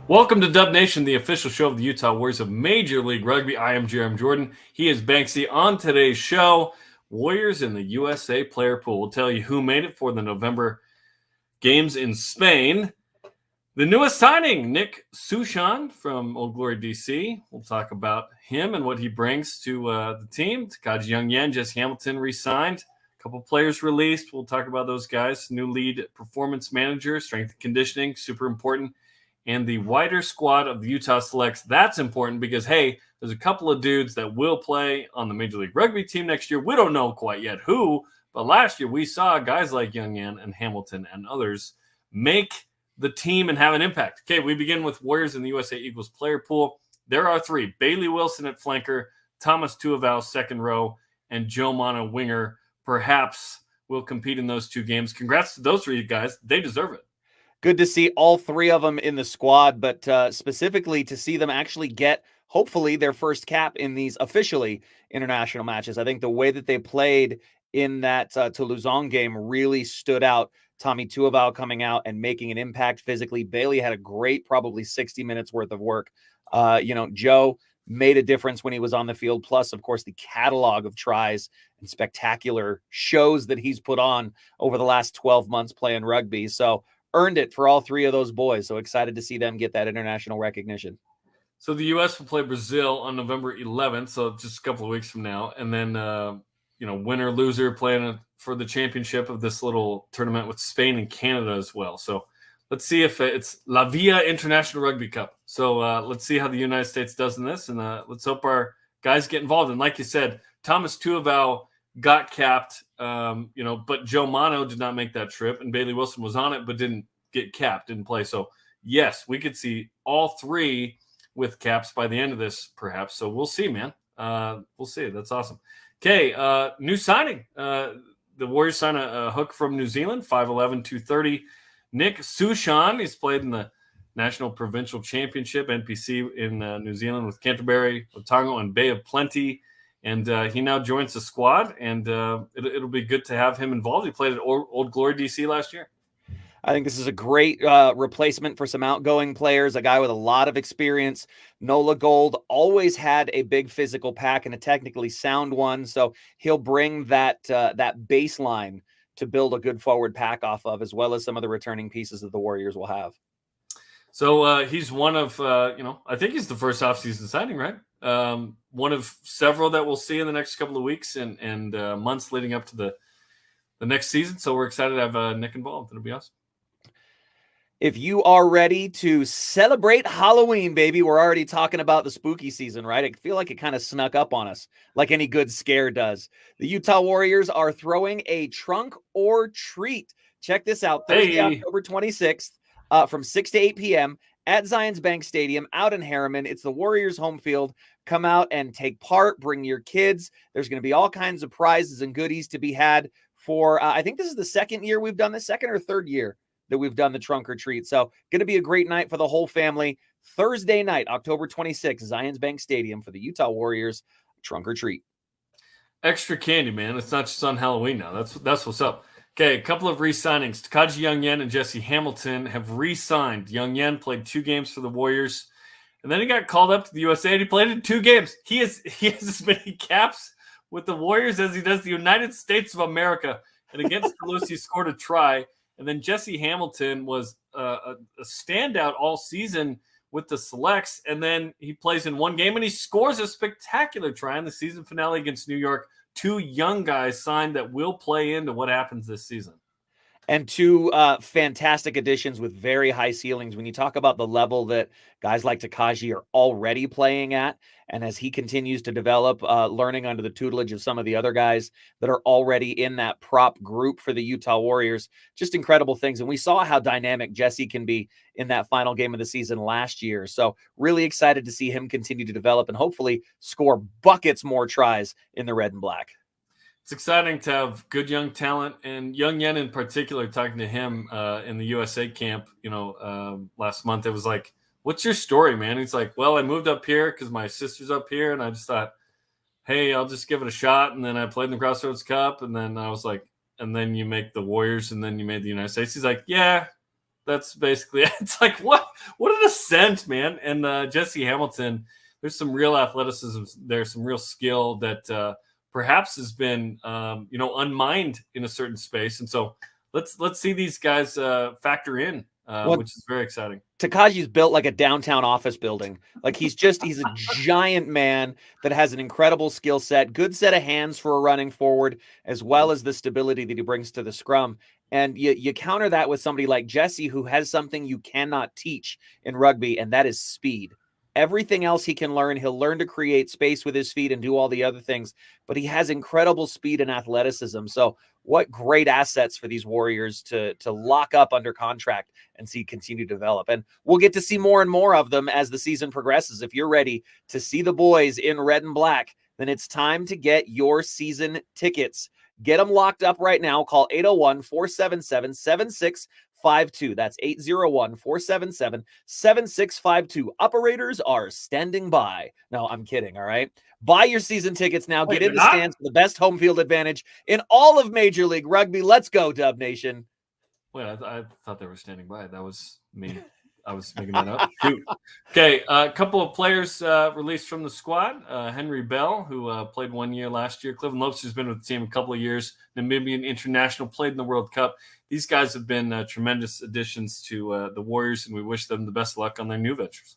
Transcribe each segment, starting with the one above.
Welcome to Dub Nation, the official show of the Utah Warriors of Major League Rugby. I am Jarom Jordan. He is Banksy. On today's show, Warriors in the USA player pool. We'll tell you who made it for the November games in Spain. The newest signing, Nick Sushan from Old Glory, DC. We'll talk about him and what he brings to the team. Takaji Youngyen, Jesse Hamilton re-signed. A couple players released. We'll talk about those guys. New lead performance manager, strength and conditioning, super important. And the wider squad of the Utah Selects. That's important because, hey, there's a couple of dudes that will play on the Major League Rugby team next year. We don't know quite yet who, but last year we saw guys like Youngyan and Hamilton and others make the team and have an impact. Okay, we begin with Warriors in the USA Eagles player pool. There are three: Bailey Wilson at flanker, Thomas Tuivasa second row, and Joe Mana winger. Perhaps will compete in those two games. Congrats to those three guys. They deserve it. Good to see all three of them in the squad, but specifically to see them actually get, hopefully, their first cap in these officially international matches. I think the way that they played in that Toulouse game really stood out. Tommy Tuivasa coming out and making an impact physically. Bailey had a great, probably 60 minutes worth of work. Joe made a difference when he was on the field. Plus, of course, the catalog of tries and spectacular shows that he's put on over the last 12 months playing rugby. So earned it for all three of those boys. So excited to see them get that international recognition. So the U.S. will play Brazil on November 11th, so just a couple of weeks from now. And then, winner, loser playing for the championship of this little tournament with Spain and Canada as well. So let's see if it's La Via International Rugby Cup. So let's see how the United States does in this, and let's hope our guys get involved. And like you said, Thomas Tuivasa got capped, but Joe Mano did not make that trip, and Bailey Wilson was on it but didn't get capped, didn't play. So, yes, we could see all three with caps by the end of this, perhaps. So we'll see, man. We'll see. That's awesome. Okay, new signing. The Warriors sign a hook from New Zealand, 5'11", 230. Nick Sushan. He's played in the National Provincial Championship, NPC, in New Zealand with Canterbury, Otago, and Bay of Plenty. And he now joins the squad, and it'll be good to have him involved. He played at Old Glory, DC last year. I think this is a great replacement for some outgoing players, a guy with a lot of experience. Nola Gold always had a big physical pack and a technically sound one, so he'll bring that baseline to build a good forward pack off of, as well as some of the returning pieces that the Warriors will have. So he's one of, I think he's the first offseason signing, right? One of several that we'll see in the next couple of weeks and months leading up to the next season. So we're excited to have Nick involved. It'll be awesome. If you are ready to celebrate Halloween, baby, we're already talking about the spooky season, right? I feel like it kind of snuck up on us, like any good scare does. The Utah Warriors are throwing a trunk or treat. Check this out. Thursday, October 26th, from 6 to 8 p.m. at Zions Bank Stadium out in Harriman. It's the Warriors home field. Come out and take part. Bring your kids. There's going to be all kinds of prizes and goodies to be had for, I think this is the second year we've done this, second or third year that we've done the trunk or treat. So going to be a great night for the whole family. Thursday night, October 26th, Zions Bank Stadium for the Utah Warriors trunk or treat. Extra candy, man. It's not just on Halloween now. That's what's up. Okay, a couple of re-signings. Takaji Youngyen and Jesse Hamilton have re-signed. Youngyen played 2 games for the Warriors, and then he got called up to the USA, and he played in 2 games. He has as many caps with the Warriors as he does the United States of America. And against Toulouse, he scored a try. And then Jesse Hamilton was a standout all season with the Selects. And then he plays in 1 game, and he scores a spectacular try in the season finale against New York. 2 young guys signed that will play into what happens this season. And 2 fantastic additions with very high ceilings. When you talk about the level that guys like Takaji are already playing at, and as he continues to develop, learning under the tutelage of some of the other guys that are already in that prop group for the Utah Warriors, just incredible things. And we saw how dynamic Jesse can be in that final game of the season last year. So really excited to see him continue to develop and hopefully score buckets more tries in the red and black. It's exciting to have good young talent, and Youngyen in particular, talking to him in the USA camp, last month. It was like, what's your story, man? He's like, well, I moved up here because my sister's up here, and I just thought, hey, I'll just give it a shot. And then I played in the Crossroads Cup, and then I was like, and then you make the Warriors, and then you made the United States. He's like, yeah, That's basically it. It's like, what an ascent, man. And Jesse Hamilton, there's some real athleticism. There's some real skill that perhaps has been, unmined in a certain space. And so let's see these guys factor in, which is very exciting. Takaji's built like a downtown office building. Like he's a giant man that has an incredible skill set, good set of hands for a running forward, as well as the stability that he brings to the scrum. And you counter that with somebody like Jesse, who has something you cannot teach in rugby, and that is speed. Everything else he can learn. He'll learn to create space with his feet and do all the other things, but he has incredible speed and athleticism. So what great assets for these Warriors to lock up under contract and see continue to develop. And we'll get to see more and more of them as the season progresses. If you're ready to see the boys in red and black, then it's time to get your season tickets. Get them locked up right now. Call 801-477-7652. That's 801-477-7652. Operators are standing by. No, I'm kidding, all right? Buy your season tickets now. Get in the stands for the best home field advantage in all of Major League Rugby. Let's go, Dub Nation. Wait, I thought they were standing by. That was me. I was making that up. Shoot. Okay, a couple of players released from the squad. Henry Bell, who played 1 year last year. Cliven Lopes has been with the team a couple of years. Namibian international, played in the World Cup. These guys have been tremendous additions to the Warriors, and we wish them the best of luck on their new ventures.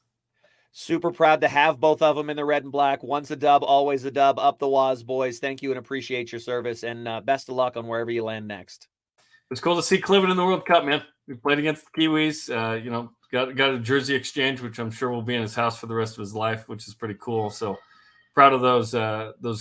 Super proud to have both of them in the red and black. Once a dub, always a dub. Up the Waz, boys. Thank you and appreciate your service, and best of luck on wherever you land next. It's cool to see Cliven in the World Cup, man. We played against the Kiwis. Got a jersey exchange, which I'm sure will be in his house for the rest of his life, which is pretty cool. So proud of those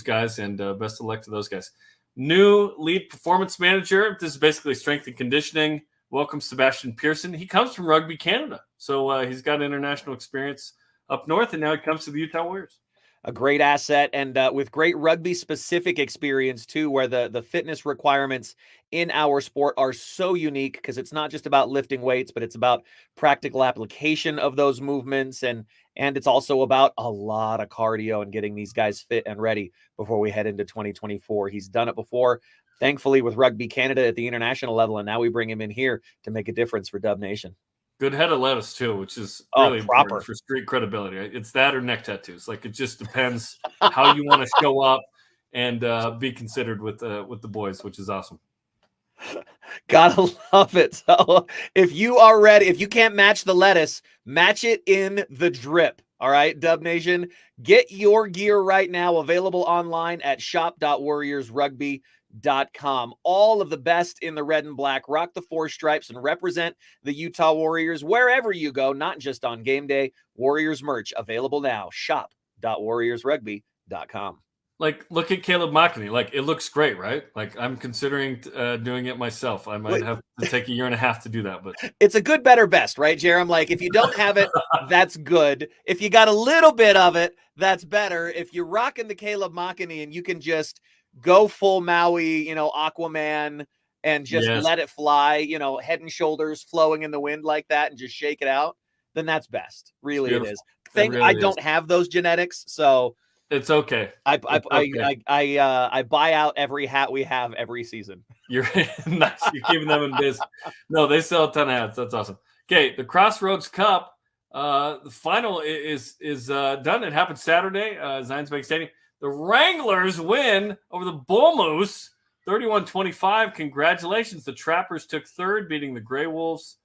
guys, and best of luck to those guys. New lead performance manager. This is basically strength and conditioning. Welcome, Sebastian Pearson. He comes from Rugby Canada, so he's got international experience up north, and now he comes to the Utah Warriors. A great asset, and with great rugby-specific experience, too, where the fitness requirements in our sport are so unique, because it's not just about lifting weights, but it's about practical application of those movements, and it's also about a lot of cardio and getting these guys fit and ready before we head into 2024. He's done it before, thankfully, with Rugby Canada at the international level, and now we bring him in here to make a difference for Dub Nation. Good head of lettuce, too, which is really important for street credibility. It's that or neck tattoos. Like, it just depends how you want to show up and be considered with the boys, which is awesome. Gotta love it. So if you are ready, if you can't match the lettuce, match it in the drip. All right, Dub Nation, get your gear right now, available online at shop.warriorsrugby.com. All of the best in the red and black. Rock the 4 stripes and represent the Utah Warriors wherever you go, not just on game day. Warriors merch available now. Shop.warriorsrugby.com. Like, look at Caleb Makini. Like, it looks great, right? Like, I'm considering doing it myself. I might have to take a year and a half to do that, but it's a good, better, best, right, Jarom? Like, if you don't have it, that's good. If you got a little bit of it, that's better. If you're rocking the Caleb Makini and you can just go full Maui, Aquaman, and just let it fly, head and shoulders flowing in the wind like that and just shake it out, then that's best. Really, it is. I don't have those genetics, so it's okay. I buy out every hat we have every season. You're nice. You're keeping them in business. No, they sell a ton of hats. That's awesome. Okay, the Crossroads Cup, the final is done. It happened Saturday, Zions Bank Stadium. The Wranglers win over the Bull Moose, 31-25. Congratulations. The Trappers took third, beating the Grey Wolves.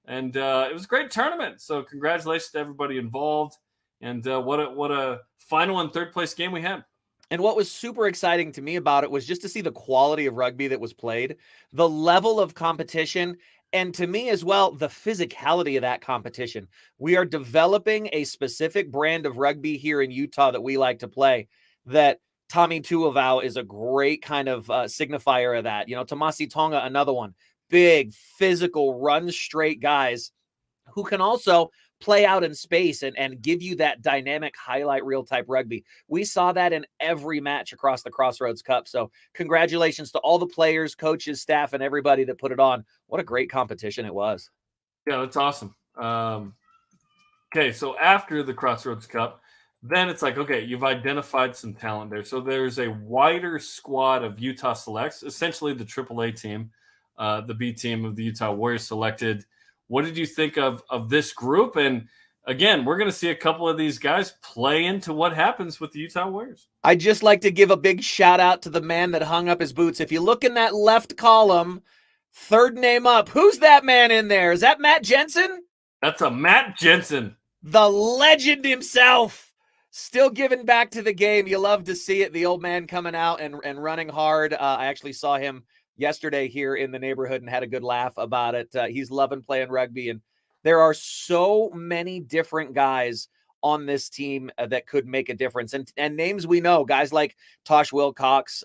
And it was a great tournament. So congratulations to everybody involved. And what a final and third place game we had. And what was super exciting to me about it was just to see the quality of rugby that was played, the level of competition, and to me as well, the physicality of that competition. We are developing a specific brand of rugby here in Utah that we like to play, that Tommy Tuivau is a great kind of signifier of that. Tomasi Tonga, another one. Big, physical, run straight guys who can also play out in space and give you that dynamic highlight reel type rugby. We saw that in every match across the Crossroads Cup. So congratulations to all the players, coaches, staff, and everybody that put it on. What a great competition it was. Yeah, that's awesome. Okay, so after the Crossroads Cup, then it's like, okay, you've identified some talent there. So there's a wider squad of Utah selects, essentially the AAA team, the B team of the Utah Warriors selected What did you think of this group? And again, we're going to see a couple of these guys play into what happens with the Utah Warriors. I'd just like to give a big shout out to the man that hung up his boots. If you look in that left column, third name up, who's that man in there? Is that Matt Jensen? That's a Matt Jensen. The legend himself. Still giving back to the game. You love to see it. The old man coming out and running hard. I actually saw him yesterday here in the neighborhood and had a good laugh about it. He's loving playing rugby. And there are so many different guys on this team that could make a difference. And names we know, guys like Tosh Wilcox,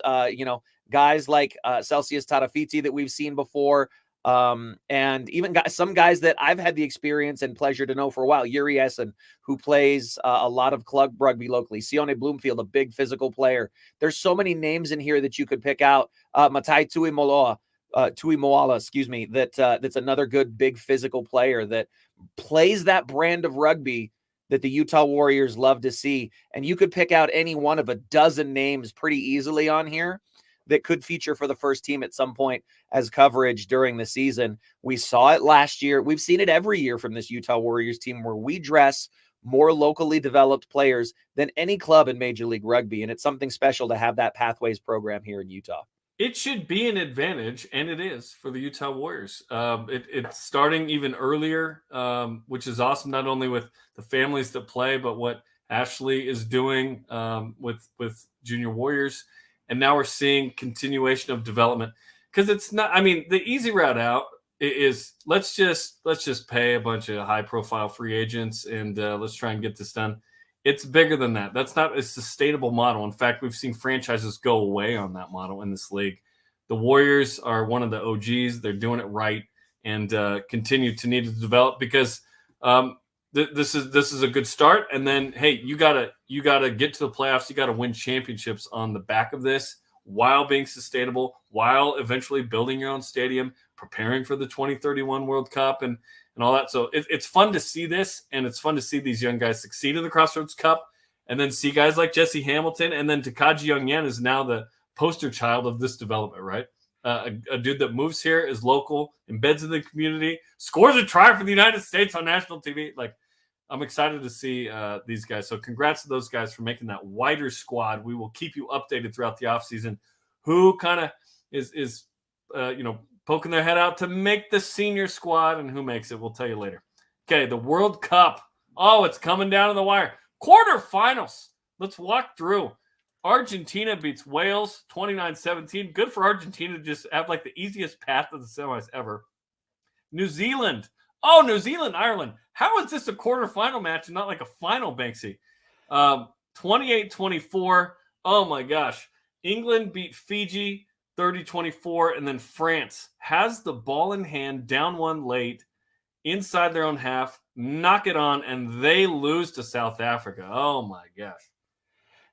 guys like Celsius Tadafiti that we've seen before. And even some guys that I've had the experience and pleasure to know for a while, Yuri Essen, who plays a lot of club rugby locally, Sione Bloomfield, a big physical player. There's so many names in here that you could pick out. Matai Tuimoala, that's another good, big physical player that plays that brand of rugby that the Utah Warriors love to see. And you could pick out any one of a dozen names pretty easily on here that could feature for the first team at some point as coverage during the season. We saw it last year. We've seen it every year from this Utah Warriors team where we dress more locally developed players than any club in Major League Rugby. And it's something special to have that Pathways program here in Utah. It should be an advantage, and it is for the Utah Warriors. It's starting even earlier, which is awesome, not only with the families that play, but what Ashley is doing with Junior Warriors. And now we're seeing continuation of development, because it's not, I mean, the easy route out is let's just pay a bunch of high profile free agents and let's try and get this done. It's bigger than that. That's not a sustainable model. In fact, we've seen franchises go away on that model in this league. The Warriors are one of the OGs. They're doing it right and continue to need to develop, because this is a good start. And then, hey, you gotta get to the playoffs. You gotta win championships on the back of this, while being sustainable, while eventually building your own stadium, preparing for the 2031 World Cup and all that. So it's fun to see this, and it's fun to see these young guys succeed in the Crossroads Cup, and then see guys like Jesse Hamilton, and then Takaji Youngyan is now the poster child of this development, right? A dude that moves here, is local, embeds in the community, scores a try for the United States on national TV. Like, I'm excited to see these guys. So congrats to those guys for making that wider squad. We will keep you updated throughout the offseason. Who kind of is poking their head out to make the senior squad, and who makes it, we'll tell you later. Okay, the World Cup. Oh, it's coming down to the wire. Quarterfinals. Let's walk through. Argentina beats Wales 29-17. Good for Argentina to just have like the easiest path to the semis ever. New Zealand, Ireland. How is this a quarterfinal match and not like a final, Banksy? 28-24. Oh my gosh. England beat Fiji 30-24, and then France has the ball in hand, down one late, inside their own half, knock it on, and they lose to South Africa. Oh my gosh.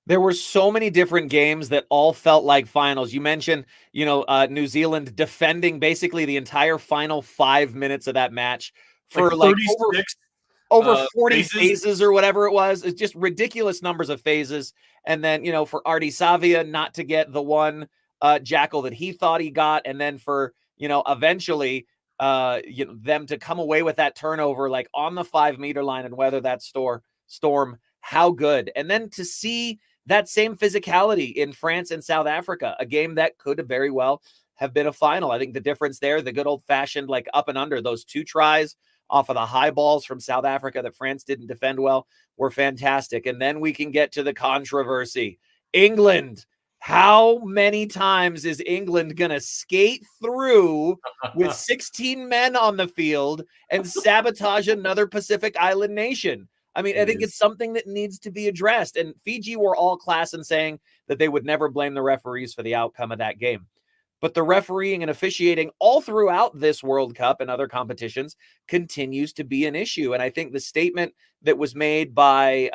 There were so many different games that all felt like finals. You mentioned, New Zealand defending basically the entire final 5 minutes of that match for like over 40 phases or whatever it was. It's just ridiculous numbers of phases. And then, for Artie Savia not to get the one jackal that he thought he got. And then for, eventually them to come away with that turnover, like on the 5 meter line, and weather that storm, how good. And then to see that same physicality in France and South Africa, a game that could have very well have been a final. I think the difference there, the good old fashioned, like up and under, those 2 tries off of the high balls from South Africa that France didn't defend well, were fantastic. And then we can get to the controversy. England. How many times is England going to skate through with 16 men on the field and sabotage another Pacific Island nation? I mean, I think it's something that needs to be addressed. And Fiji were all class in saying that they would never blame the referees for the outcome of that game. But the refereeing and officiating all throughout this World Cup and other competitions continues to be an issue. And I think the statement that was made by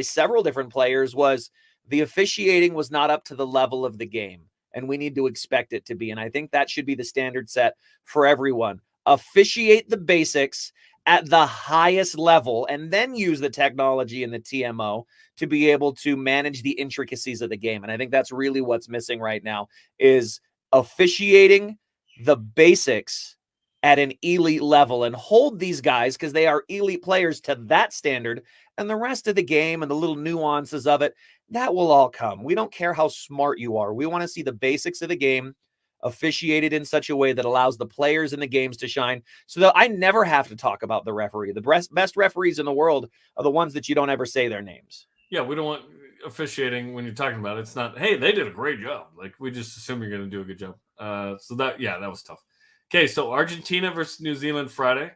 several different players was the officiating was not up to the level of the game, and we need to expect it to be. And I think that should be the standard set for everyone. Officiate the basics at the highest level, and then use the technology and the TMO to be able to manage the intricacies of the game. And I think that's really what's missing right now, is officiating the basics at an elite level and hold these guys because they are elite players to that standard. And the rest of the game and the little nuances of it, that will all come. We don't care how smart you are. We want to see the basics of the game officiated in such a way that allows the players in the games to shine so that I never have to talk about the referee. The best referees in the world are the ones that you don't ever say their names. Yeah, we don't want officiating when you're talking about it. It's not, hey, they did a great job. Like, we just assume you're going to do a good job. That was tough. Okay, so Argentina versus New Zealand Friday.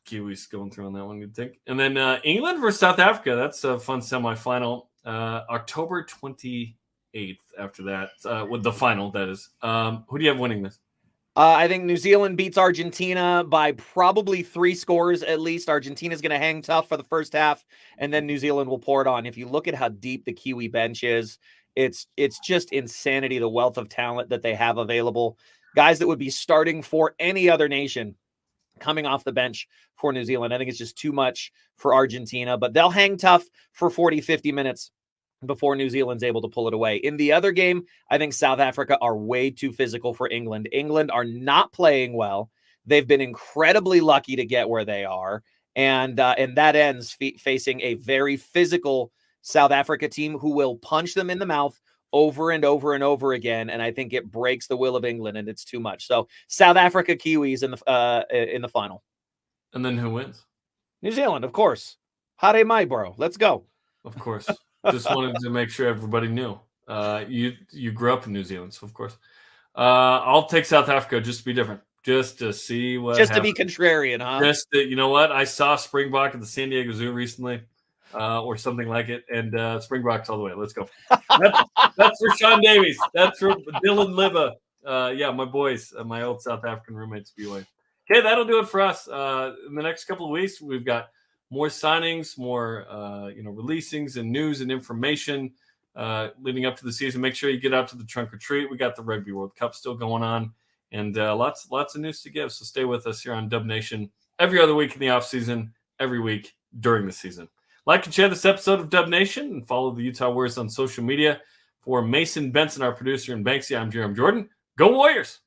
Kiwis going through on that one, you'd think. And then England versus South Africa. That's a fun semifinal. October 28th after that, with the final, that is. Who do you have winning this? I think New Zealand beats Argentina by probably 3 scores at least. Argentina's going to hang tough for the first half, and then New Zealand will pour it on. If you look at how deep the Kiwi bench is, it's just insanity, the wealth of talent that they have available. Guys that would be starting for any other nation coming off the bench for New Zealand. I think it's just too much for Argentina, but they'll hang tough for 40, 50 minutes before New Zealand's able to pull it away. In the other game, I think South Africa are way too physical for England. England are not playing well. They've been incredibly lucky to get where they are. And that ends facing a very physical South Africa team who will punch them in the mouth over and over and over again. And I think it breaks the will of England, and it's too much. So South Africa, Kiwis in the final. And then who wins? New Zealand, of course. Hare mai, bro. Let's go. Of course. Just wanted to make sure everybody knew. You grew up in New Zealand, so of course. I'll take South Africa just to be different, just to see what. Just happens. To be contrarian, huh? Just to, you know what? I saw Springbok at the San Diego Zoo recently, or something like it, and Springbok's all the way. Let's go. That's for Sean Davies. That's for Dylan Libba. Yeah, my boys, my old South African roommates, BYU. Okay, that'll do it for us. In the next couple of weeks, we've got more signings, more releasings and news and information leading up to the season. Make sure you get out to the trunk or treat. We got the Rugby World Cup still going on, and lots of news to give. So stay with us here on Dub Nation every other week in the off season, every week during the season. Like and share this episode of Dub Nation, and follow the Utah Warriors on social media. For Mason Benson, our producer, and Banksy, I'm Jarom Jordan. Go Warriors!